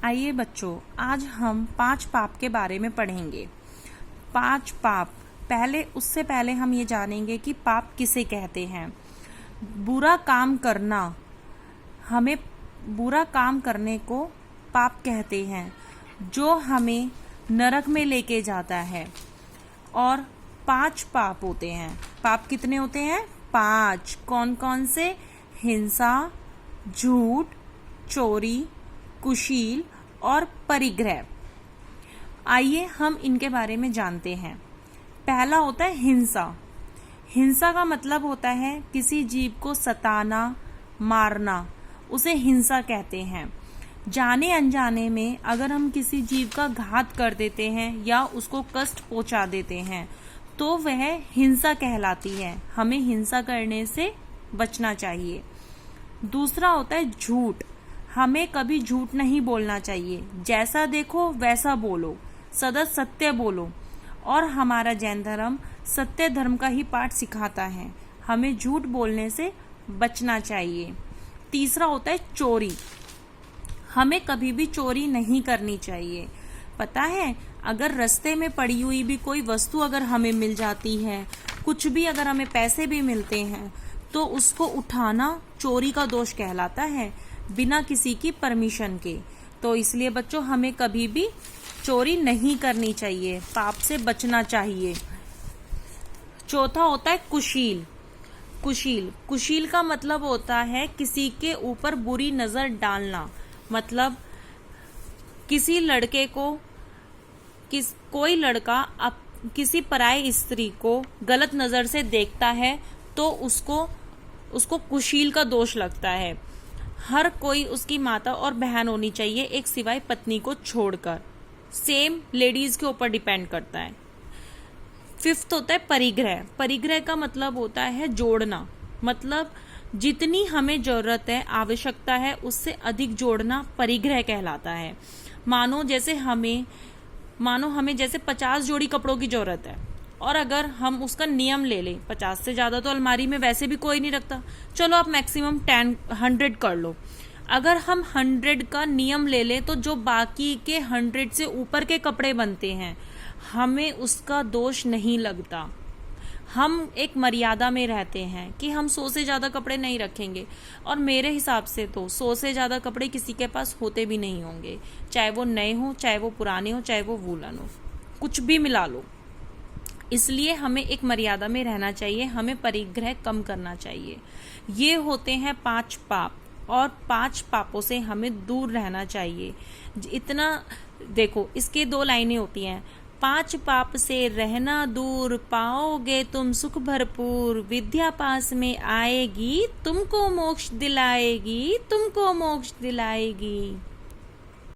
आइए बच्चों, आज हम 5 पाप के बारे में पढ़ेंगे। 5 पाप। उससे पहले हम ये जानेंगे कि पाप किसे कहते हैं। बुरा काम करना, हमें बुरा काम करने को पाप कहते हैं, जो हमें नरक में लेके जाता है। और 5 पाप होते हैं। पाप कितने होते हैं? 5। कौन कौन से? हिंसा, झूठ, चोरी, कुशील और परिग्रह। आइए हम इनके बारे में जानते हैं। पहला होता है हिंसा। हिंसा का मतलब होता है किसी जीव को सताना, मारना, उसे हिंसा कहते हैं। जाने अनजाने में अगर हम किसी जीव का घात कर देते हैं या उसको कष्ट पहुंचा देते हैं तो वह हिंसा कहलाती है। हमें हिंसा करने से बचना चाहिए। दूसरा होता है झूठ। हमें कभी झूठ नहीं बोलना चाहिए। जैसा देखो वैसा बोलो, सदा सत्य बोलो। और हमारा जैन धर्म सत्य धर्म का ही पाठ सिखाता है। हमें झूठ बोलने से बचना चाहिए। तीसरा होता है चोरी। हमें कभी भी चोरी नहीं करनी चाहिए। पता है, अगर रास्ते में पड़ी हुई भी कोई वस्तु अगर हमें मिल जाती है, कुछ भी अगर हमें पैसे भी मिलते हैं, तो उसको उठाना चोरी का दोष कहलाता है, बिना किसी की परमिशन के। तो इसलिए बच्चों, हमें कभी भी चोरी नहीं करनी चाहिए, पाप से बचना चाहिए। चौथा होता है कुशील। कुशील का मतलब होता है किसी के ऊपर बुरी नजर डालना। मतलब किसी लड़के को कोई लड़का किसी पराई स्त्री को गलत नजर से देखता है तो उसको कुशील का दोष लगता है। हर कोई उसकी माता और बहन होनी चाहिए, एक सिवाय पत्नी को छोड़कर। सेम लेडीज के ऊपर डिपेंड करता है। 5th होता है परिग्रह। परिग्रह का मतलब होता है जोड़ना। मतलब जितनी हमें जरूरत है, आवश्यकता है, उससे अधिक जोड़ना परिग्रह कहलाता है। मानो हमें जैसे 50 जोड़ी कपड़ों की जरूरत है और अगर हम उसका नियम ले लें, 50 से ज्यादा तो अलमारी में वैसे भी कोई नहीं रखता, चलो आप मैक्सिमम 100 कर लो। अगर हम 100 का नियम ले लें तो जो बाकी के 100 से ऊपर के कपड़े बनते हैं, हमें उसका दोष नहीं लगता। हम एक मर्यादा में रहते हैं कि हम 100 से ज्यादा कपड़े नहीं रखेंगे। और मेरे हिसाब से तो 100 से ज्यादा कपड़े किसी के पास होते भी नहीं होंगे, चाहे वो नए हो, चाहे वो पुराने हो, चाहे वो वूलन हो, कुछ भी मिला लो। इसलिए हमें एक मर्यादा में रहना चाहिए, हमें परिग्रह कम करना चाहिए। ये होते हैं 5 पाप, और 5 पापों से हमें दूर रहना चाहिए। इतना देखो, इसके 2 लाइनें होती हैं। 5 पाप से रहना दूर, पाओगे तुम सुख भरपूर। विद्या पास में आएगी, तुमको मोक्ष दिलाएगी, तुमको मोक्ष दिलाएगी।